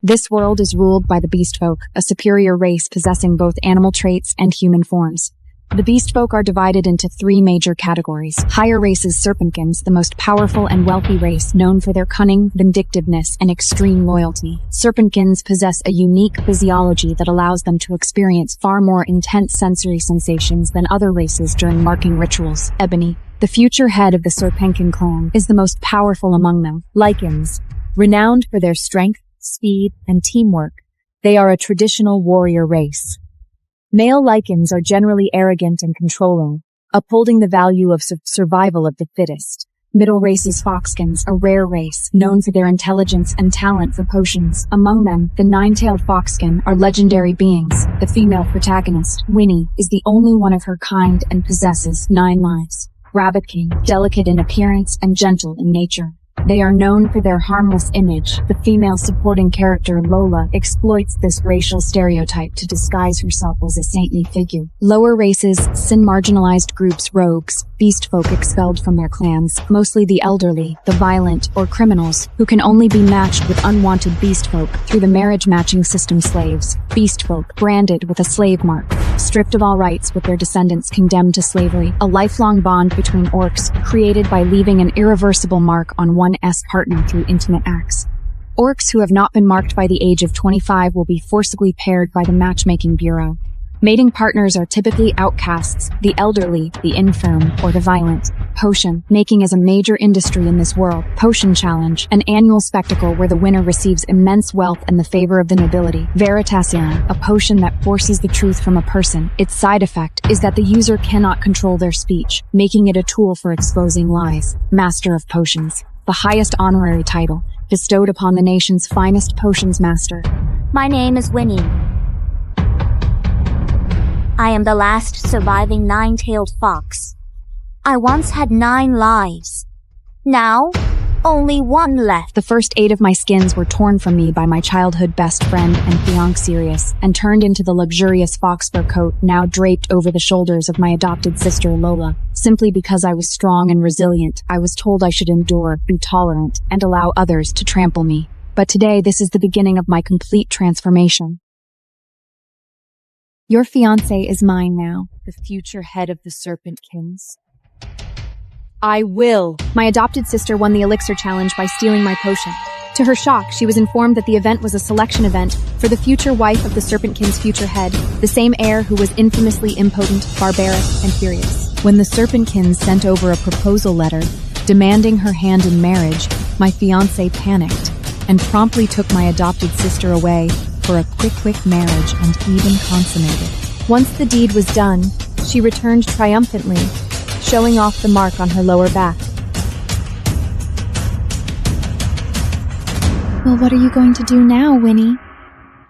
This world is ruled by the beastfolk, a superior race possessing both animal traits and human forms. The beastfolk are divided into three major categories. Higher races Serpentkins, the most powerful and wealthy race known for their cunning, vindictiveness, and extreme loyalty. Serpentkins possess a unique physiology that allows them to experience far more intense sensory sensations than other races during marking rituals. Ebony, the future head of the Serpentkin clan, is the most powerful among them. Lycans, renowned for their strength, speed, and teamwork, they are a traditional warrior race. Male Lycans are generally arrogant and controlling, upholding the value of survival of the fittest. Middle races Foxkins, a rare race, known for their intelligence and talent for potions. Among them, the nine-tailed foxkin are legendary beings. The female protagonist, Winnie, is the only one of her kind and possesses 9 lives. Rabbitkin, delicate in appearance and gentle in nature. They are known for their harmless image. The female supporting character Lola exploits this racial stereotype to disguise herself as a saintly figure. Lower races, sin marginalized groups, rogues, beastfolk expelled from their clans, mostly the elderly, the violent, or criminals, who can only be matched with unwanted beastfolk through the marriage matching system. Slaves, beastfolk, branded with a slave mark, stripped of all rights with their descendants condemned to slavery, a lifelong bond between orcs, created by leaving an irreversible mark on one's partner through intimate acts. Orcs who have not been marked by the age of 25 will be forcibly paired by the matchmaking bureau. Mating partners are typically outcasts, the elderly, the infirm, or the violent. Potion making is a major industry in this world. Potion Challenge, an annual spectacle where the winner receives immense wealth and the favor of the nobility. Veritasium, a potion that forces the truth from a person. Its side effect is that the user cannot control their speech, making it a tool for exposing lies. Master of Potions, the highest honorary title, bestowed upon the nation's finest potions master. My name is Winnie. I am the last surviving nine-tailed fox. I once had 9 lives. Now, only 1 left. The first 8 of my skins were torn from me by my childhood best friend and fiance Sirius, and turned into the luxurious fox fur coat now draped over the shoulders of my adopted sister Lola. Simply because I was strong and resilient, I was told I should endure, be tolerant, and allow others to trample me. But today, this is the beginning of my complete transformation. Your fiance is mine now, the future head of the Serpentkins. I will! My adopted sister won the Elixir challenge by stealing my potion. To her shock, she was informed that the event was a selection event for the future wife of the Serpentkins' future head, the same heir who was infamously impotent, barbaric, and furious. When the Serpentkins sent over a proposal letter demanding her hand in marriage, my fiancé panicked and promptly took my adopted sister away for a quick marriage and even consummated. Once the deed was done, she returned triumphantly, showing off the mark on her lower back. Well, what are you going to do now, Winnie?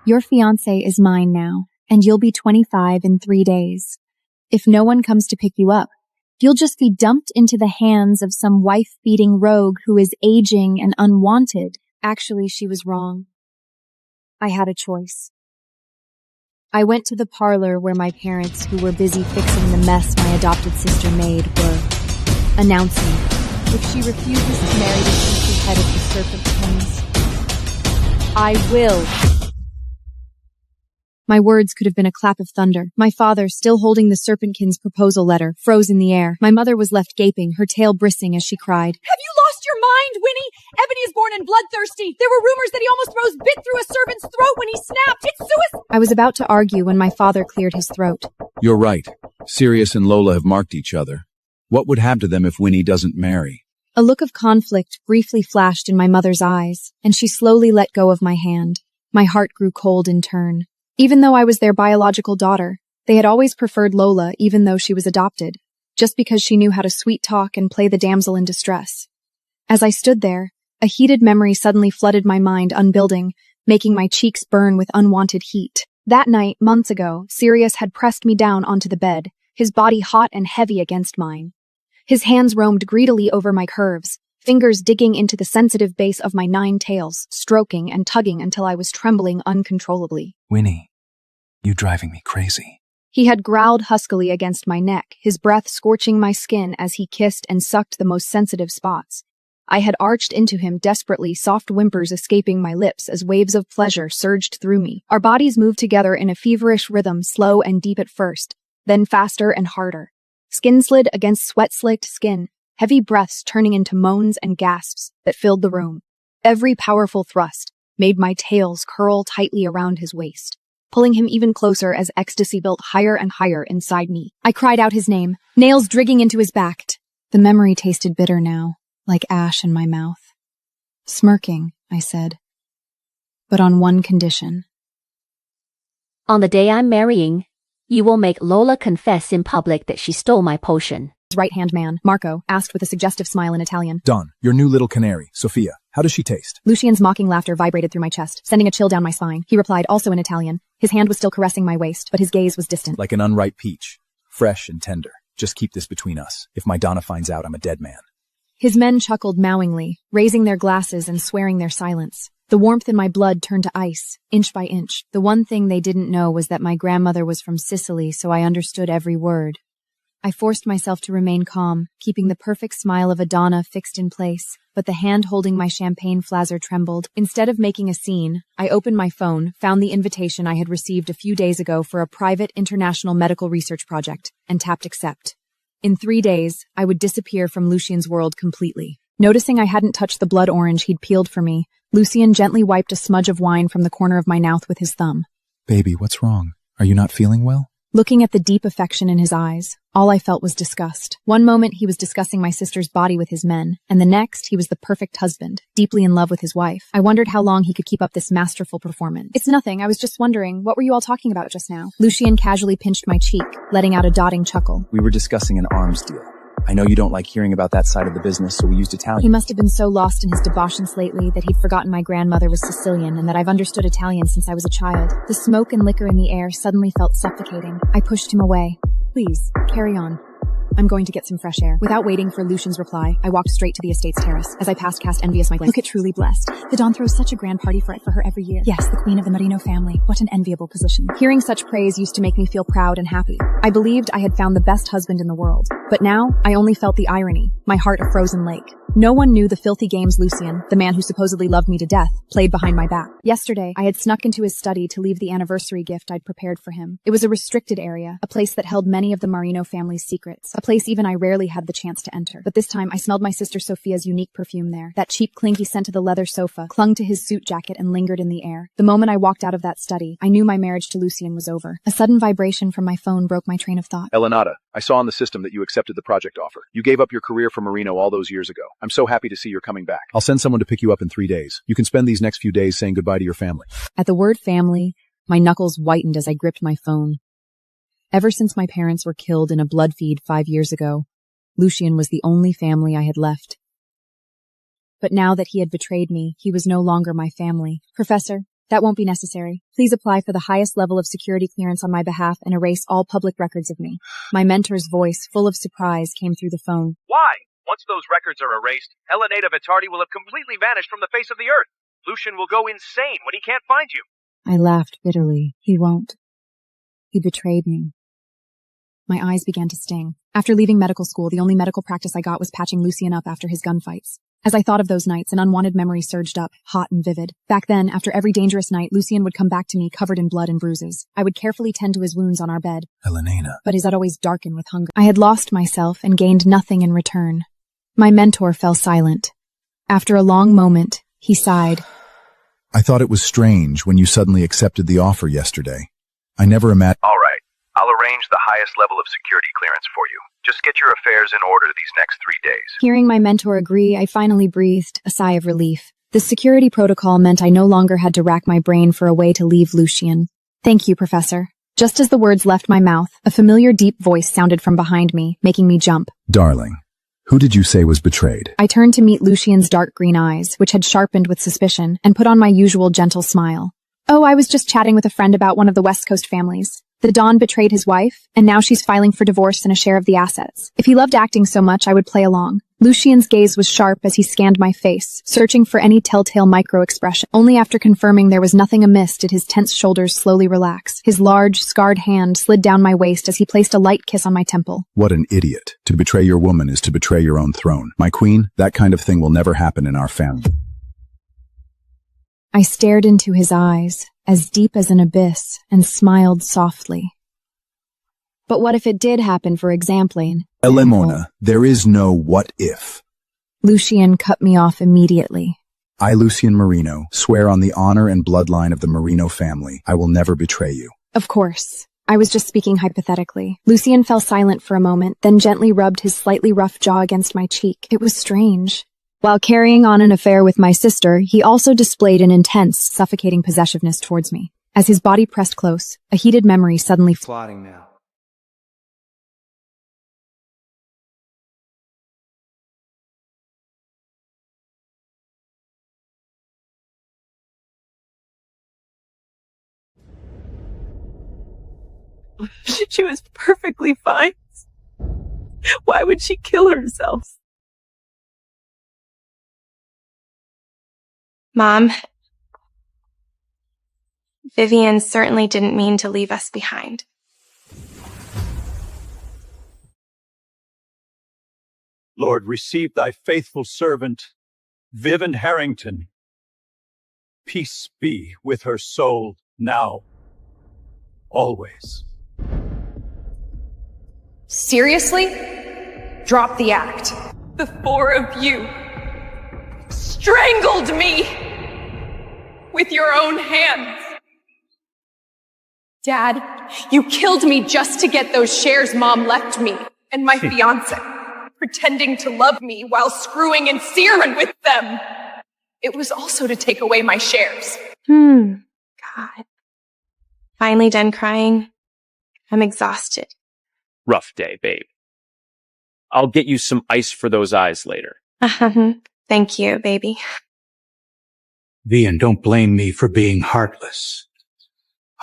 Your fiancé is mine now, and you'll be 25 in 3 days. If no one comes to pick you up, you'll just be dumped into the hands of some wife-beating rogue who is aging and unwanted. Actually, she was wrong. I had a choice. I went to the parlor where my parents, who were busy fixing the mess my adopted sister made, were announcing if she refuses to marry the future head of the Serpentkins, I will. My words could have been a clap of thunder. My father, still holding the Serpentkins' proposal letter, froze in the air. My mother was left gaping, her tail bristling as she cried. Have you lost your mind, Winnie? Ebony is born and bloodthirsty. There were rumors that he almost froze bit through a servant's throat when he snapped. It's suicide. I was about to argue when my father cleared his throat. You're right. Sirius and Lola have marked each other. What would happen to them if Winnie doesn't marry? A look of conflict briefly flashed in my mother's eyes, and she slowly let go of my hand. My heart grew cold in turn. Even though I was their biological daughter, they had always preferred Lola even though she was adopted, just because she knew how to sweet-talk and play the damsel in distress. As I stood there, a heated memory suddenly flooded my mind unbuilding, making my cheeks burn with unwanted heat. That night, months ago, Sirius had pressed me down onto the bed, his body hot and heavy against mine. His hands roamed greedily over my curves, fingers digging into the sensitive base of my 9 tails, stroking and tugging until I was trembling uncontrollably. Winnie, you driving me crazy. He had growled huskily against my neck, his breath scorching my skin as he kissed and sucked the most sensitive spots. I had arched into him desperately, soft whimpers escaping my lips as waves of pleasure surged through me. Our bodies moved together in a feverish rhythm, slow and deep at first, then faster and harder. Skin slid against sweat-slicked skin, heavy breaths turning into moans and gasps that filled the room. Every powerful thrust made my tails curl tightly around his waist, pulling him even closer as ecstasy built higher and higher inside me. I cried out his name, nails digging into his back. The memory tasted bitter now, like ash in my mouth. Smirking, I said, but on one condition. On the day I'm marrying, you will make Lola confess in public that she stole my potion. His right-hand man, Marco, asked with a suggestive smile in Italian. Done. Your new little canary, Sophia. How does she taste? Lucien's mocking laughter vibrated through my chest, sending a chill down my spine. He replied, also in Italian. His hand was still caressing my waist, but his gaze was distant. Like an unripe peach. Fresh and tender. Just keep this between us. If my Donna finds out, I'm a dead man. His men chuckled mowingly, raising their glasses and swearing their silence. The warmth in my blood turned to ice, inch by inch. The one thing they didn't know was that my grandmother was from Sicily, so I understood every word. I forced myself to remain calm, keeping the perfect smile of a Donna fixed in place, but the hand holding my champagne flasser trembled. Instead of making a scene, I opened my phone, found the invitation I had received a few days ago for a private international medical research project, and tapped accept. In 3 days, I would disappear from Lucien's world completely. Noticing I hadn't touched the blood orange he'd peeled for me, Lucien gently wiped a smudge of wine from the corner of my mouth with his thumb. Baby, what's wrong? Are you not feeling well? Looking at the deep affection in his eyes, all I felt was disgust. One moment he was discussing my sister's body with his men, and the next he was the perfect husband, deeply in love with his wife. I wondered how long he could keep up this masterful performance. It's nothing, I was just wondering, what were you all talking about just now? Lucien casually pinched my cheek, letting out a dotting chuckle. We were discussing an arms deal. I know you don't like hearing about that side of the business, so we used Italian. He must have been so lost in his debauchance lately that he'd forgotten my grandmother was Sicilian and that I've understood Italian since I was a child. The smoke and liquor in the air suddenly felt suffocating. I pushed him away. Please, carry on. I'm going to get some fresh air. Without waiting for Lucien's reply, I walked straight to the estate's terrace. As I passed, cast envious my glance. Look at Truly Blessed. The Dawn throws such a grand party for her every year. Yes, the queen of the Marino family. What an enviable position. Hearing such praise used to make me feel proud and happy. I believed I had found the best husband in the world. But now, I only felt the irony, my heart a frozen lake. No one knew the filthy games Lucien, the man who supposedly loved me to death, played behind my back. Yesterday, I had snuck into his study to leave the anniversary gift I'd prepared for him. It was a restricted area, a place that held many of the Marino family's secrets, a place even I rarely had the chance to enter. But this time, I smelled my sister Sophia's unique perfume there. That cheap, clinky scent of the leather sofa clung to his suit jacket and lingered in the air. The moment I walked out of that study, I knew my marriage to Lucien was over. A sudden vibration from my phone broke my train of thought. Elenata, I saw on the system that you accepted the project offer. You gave up your career for Marino all those years ago. I'm so happy to see you're coming back. I'll send someone to pick you up in 3 days. You can spend these next few days saying goodbye to your family. At the word family, my knuckles whitened as I gripped my phone. Ever since my parents were killed in a blood feud 5 years ago, Lucien was the only family I had left. But now that he had betrayed me, he was no longer my family. Professor, that won't be necessary. Please apply for the highest level of security clearance on my behalf and erase all public records of me. My mentor's voice, full of surprise, came through the phone. Why? Once those records are erased, Helenata Vitardi will have completely vanished from the face of the earth. Lucian will go insane when he can't find you. I laughed bitterly. He won't. He betrayed me. My eyes began to sting. After leaving medical school, the only medical practice I got was patching Lucien up after his gunfights. As I thought of those nights, an unwanted memory surged up, hot and vivid. Back then, after every dangerous night, Lucien would come back to me covered in blood and bruises. I would carefully tend to his wounds on our bed. Elenata. But his eyes always darkened with hunger. I had lost myself and gained nothing in return. My mentor fell silent. After a long moment, he sighed. I thought it was strange when you suddenly accepted the offer yesterday. I never imagined— All right. I'll arrange the highest level of security clearance for you. Just get your affairs in order these next 3 days. Hearing my mentor agree, I finally breathed a sigh of relief. The security protocol meant I no longer had to rack my brain for a way to leave Lucien. Thank you, Professor. Just as the words left my mouth, a familiar deep voice sounded from behind me, making me jump. Darling, who did you say was betrayed? I turned to meet Lucien's dark green eyes, which had sharpened with suspicion, and put on my usual gentle smile. Oh, I was just chatting with a friend about one of the West Coast families. The Don betrayed his wife, and now she's filing for divorce and a share of the assets. If he loved acting so much, I would play along. Lucien's gaze was sharp as he scanned my face, searching for any telltale micro-expression. Only after confirming there was nothing amiss did his tense shoulders slowly relax. His large, scarred hand slid down my waist as he placed a light kiss on my temple. What an idiot. To betray your woman is to betray your own throne. My queen, that kind of thing will never happen in our family. I stared into his eyes, as deep as an abyss, and smiled softly. But what if it did happen, for example? Elemona, there is no what if. Lucien cut me off immediately. I, Lucien Marino, swear on the honor and bloodline of the Marino family, I will never betray you. Of course. I was just speaking hypothetically. Lucien fell silent for a moment, then gently rubbed his slightly rough jaw against my cheek. It was strange. While carrying on an affair with my sister, he also displayed an intense, suffocating possessiveness towards me. As his body pressed close, a heated memory suddenly plotting now. She was perfectly fine. Why would she kill herself? Mom, Vivian certainly didn't mean to leave us behind. Lord, receive thy faithful servant, Vivian Harrington. Peace be with her soul now, always. Seriously? Drop the act. The four of you strangled me with your own hands. Dad, you killed me just to get those shares Mom left me and my fiance, pretending to love me while screwing and searing with them. It was also to take away my shares. God. Finally done crying. I'm exhausted. Rough day, babe. I'll get you some ice for those eyes later. Thank you, baby. Vian, don't blame me for being heartless.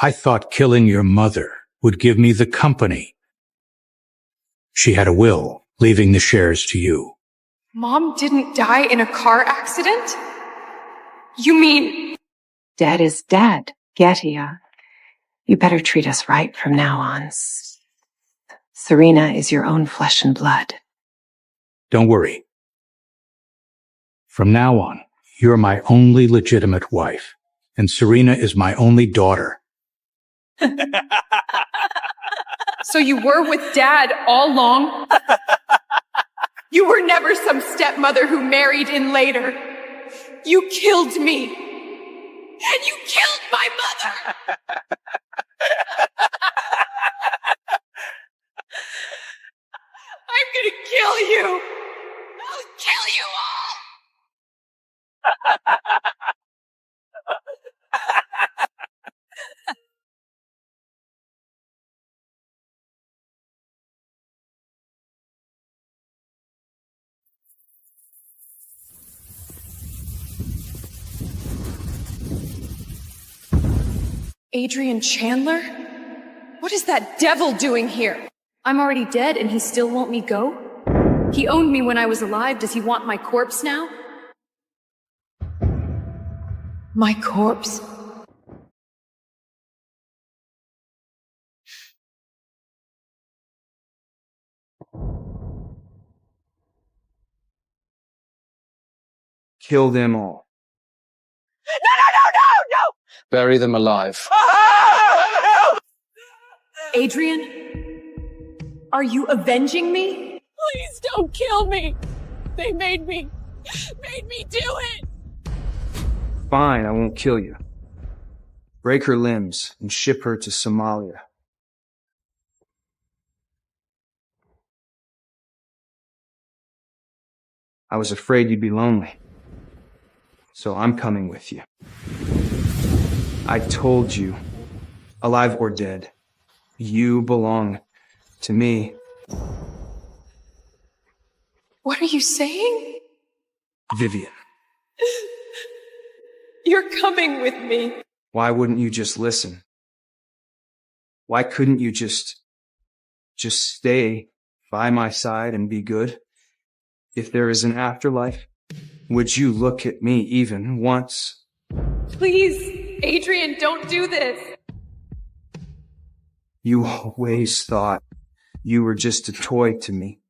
I thought killing your mother would give me the company. She had a will, leaving the shares to you. Mom didn't die in a car accident? You mean... Dad is dead, Gettia. You better treat us right from now on. Serena is your own flesh and blood. Don't worry. From now on, you're my only legitimate wife, and Serena is my only daughter. So you were with Dad all along? You were never some stepmother who married in later. You killed me. And you killed my mother. I'm gonna kill you. I'll kill you all. Adrian Chandler? What is that devil doing here? I'm already dead and he still won't me go? He owned me when I was alive. Does he want my corpse now? My corpse? Kill them all. No! Bury them alive. Adrian? Are you avenging me? Please don't kill me! They made me do it! Fine, I won't kill you. Break her limbs and ship her to Somalia. I was afraid you'd be lonely. So I'm coming with you. I told you, alive or dead, you belong to me. What are you saying? Vivian, You're coming with me. why wouldn't you just listen? Why couldn't you just stay by my side and be good? If there is an afterlife, would you look at me even once? Please, Adrian, don't do this. You always thought you were just a toy to me.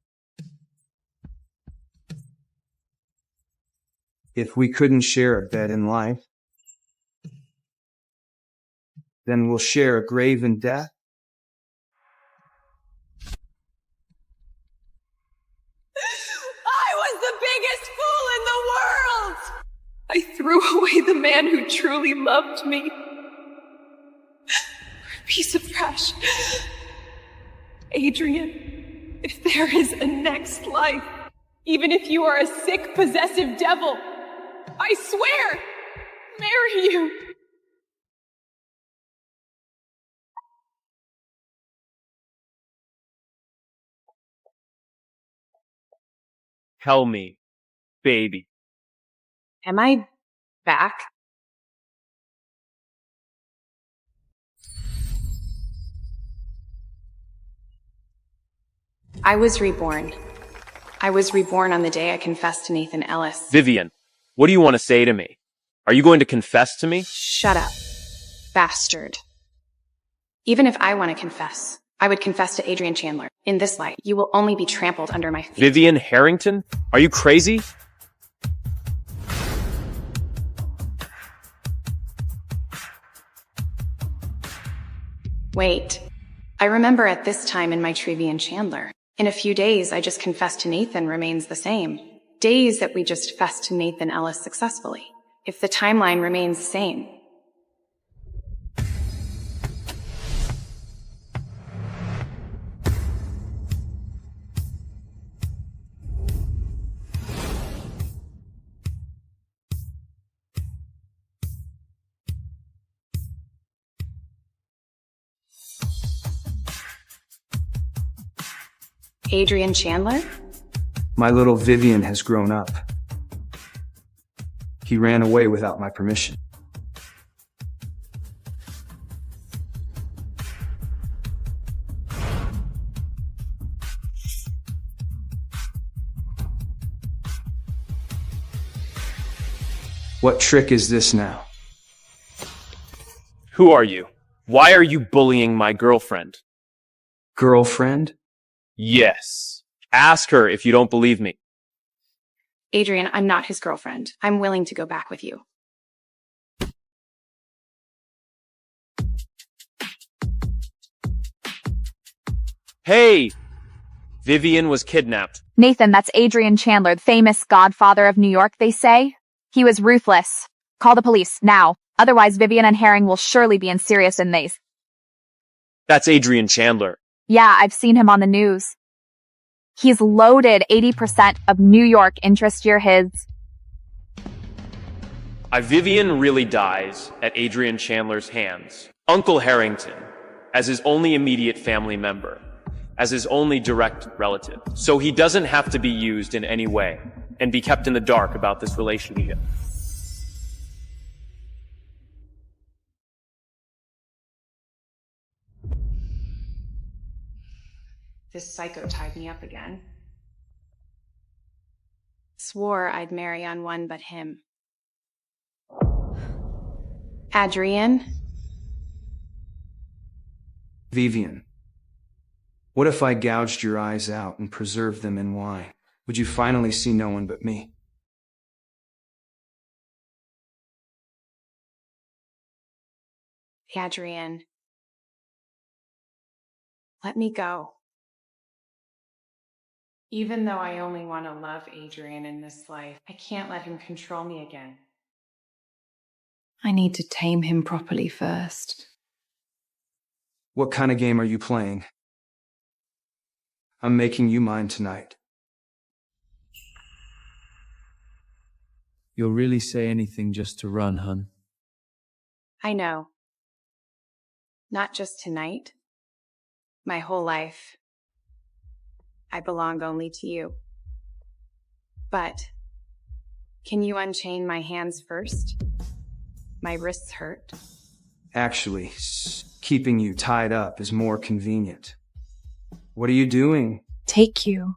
If we couldn't share a bed in life, then we'll share a grave in death. I was the biggest fool in the world! I threw away the man who truly loved me. A piece of trash. Adrian, if there is a next life, even if you are a sick, possessive devil, I swear, marry you. Tell me, baby. Am I back? I was reborn. I was reborn on the day I confessed to Nathan Ellis. Vivian, what do you want to say to me? Are you going to confess to me? Shut up, bastard. Even if I want to confess, I would confess to Adrian Chandler. In this light, you will only be trampled under my feet. Vivian Harrington? Are you crazy? Wait. I remember at this time in my Trevian Chandler. In a few days, I just confessed to Nathan remains the same. Days that we just fessed to Nathan Ellis successfully. If the timeline remains the same. Adrian Chandler? My little Vivian has grown up. He ran away without my permission. What trick is this now? Who are you? Why are you bullying my girlfriend? Girlfriend? Yes. Ask her if you don't believe me. Adrian, I'm not his girlfriend. I'm willing to go back with you. Hey! Vivian was kidnapped. Nathan, that's Adrian Chandler, the famous godfather of New York, they say. He was ruthless. Call the police, now. Otherwise, Vivian and Herring will surely be in serious days. That's Adrian Chandler. Yeah, I've seen him on the news. He's loaded 80% of New York interest year his. Vivian really dies at Adrian Chandler's hands. Uncle Harrington, as his only immediate family member, as his only direct relative. So he doesn't have to be used in any way and be kept in the dark about this relationship. This psycho tied me up again. Swore I'd marry on one but him. Adrian? Vivian, what if I gouged your eyes out and preserved them in wine? Would you finally see no one but me? Adrian. Let me go. Even though I only want to love Adrian in this life, I can't let him control me again. I need to tame him properly first. What kind of game are you playing? I'm making you mine tonight. You'll really say anything just to run, hun? I know. Not just tonight. My whole life. I belong only to you. But, can you unchain my hands first? My wrists hurt. Actually, keeping you tied up is more convenient. What are you doing? Take you.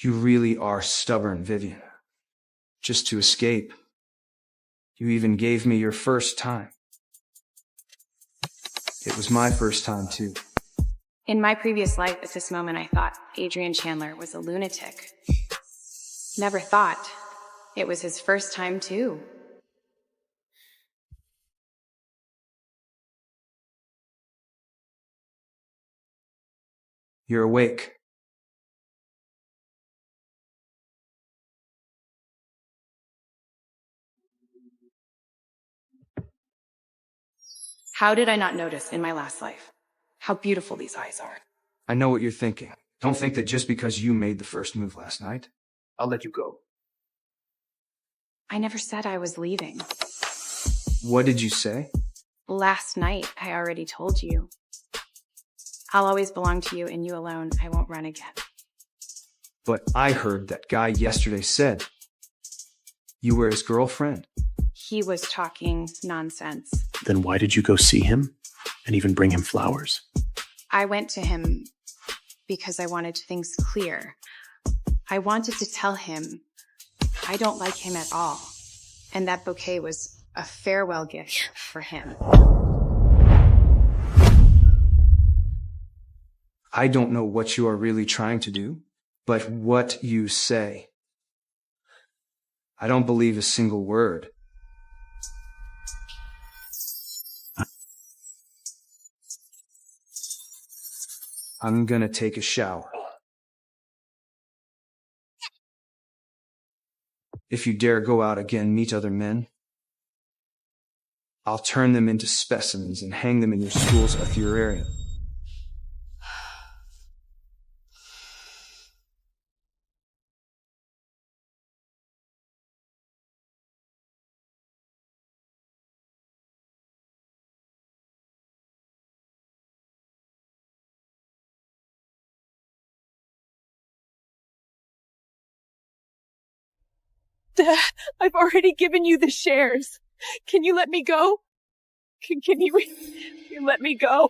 You really are stubborn, Vivian. Just to escape. You even gave me your first time. It was my first time, too. In my previous life, at this moment, I thought Adrian Chandler was a lunatic. Never thought it was his first time, too. You're awake. How did I not notice in my last life how beautiful these eyes are? I know what you're thinking. Don't think that just because you made the first move last night, I'll let you go. I never said I was leaving. What did you say? Last night, I already told you. I'll always belong to you and you alone. I won't run again. But I heard that guy yesterday said you were his girlfriend. He was talking nonsense. Then why did you go see him and even bring him flowers? I went to him because I wanted things clear. I wanted to tell him I don't like him at all. And that bouquet was a farewell gift for him. I don't know what you are really trying to do, but what you say. I don't believe a single word. I'm gonna take a shower. If you dare go out again, meet other men, I'll turn them into specimens and hang them in your school's authorized. Dad, I've already given you the shares. Can you let me go? Can you let me go?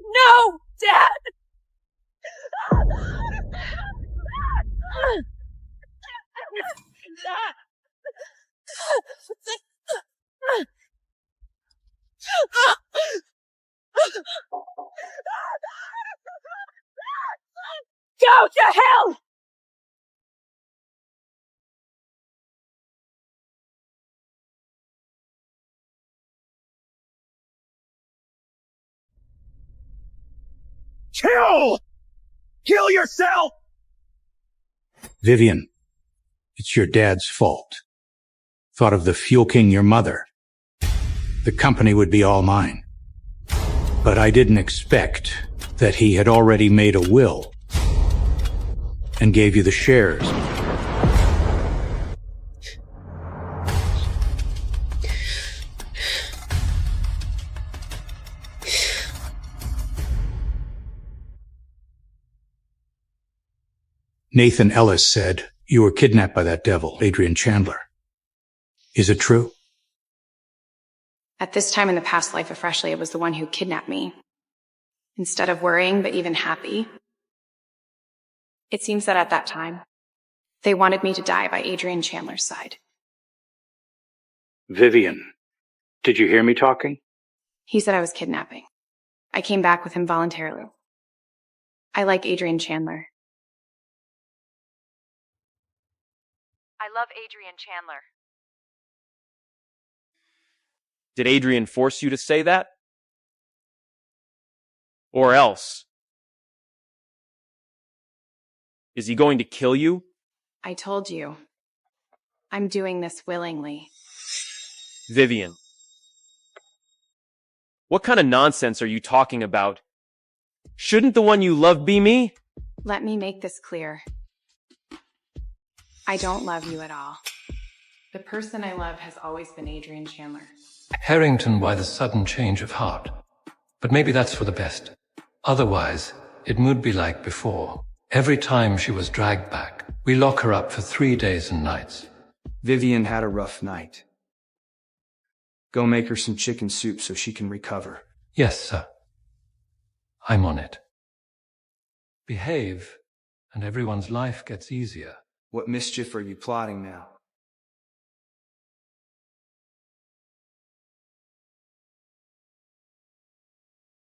No, Dad! Go to hell! Kill! Kill yourself! Vivian, it's your dad's fault. Thought of the Fuel King, your mother. The company would be all mine. But I didn't expect that he had already made a will and gave you the shares. Nathan Ellis said you were kidnapped by that devil, Adrian Chandler. Is it true? At this time in the past life of Freshly, it was the one who kidnapped me. Instead of worrying, but even happy. It seems that at that time, they wanted me to die by Adrian Chandler's side. Vivian, did you hear me talking? He said I was kidnapping. I came back with him voluntarily. I like Adrian Chandler. I love Adrian Chandler. Did Adrian force you to say that? Or else? Is he going to kill you? I told you. I'm doing this willingly. Vivian. What kind of nonsense are you talking about? Shouldn't the one you love be me? Let me make this clear. I don't love you at all. The person I love has always been Adrian Chandler. Harrington, why the sudden change of heart? But maybe that's for the best. Otherwise, it would be like before. Every time she was dragged back, we lock her up for 3 days and nights. Vivian had a rough night. Go make her some chicken soup so she can recover. Yes, sir. I'm on it. Behave, and everyone's life gets easier. What mischief are you plotting now?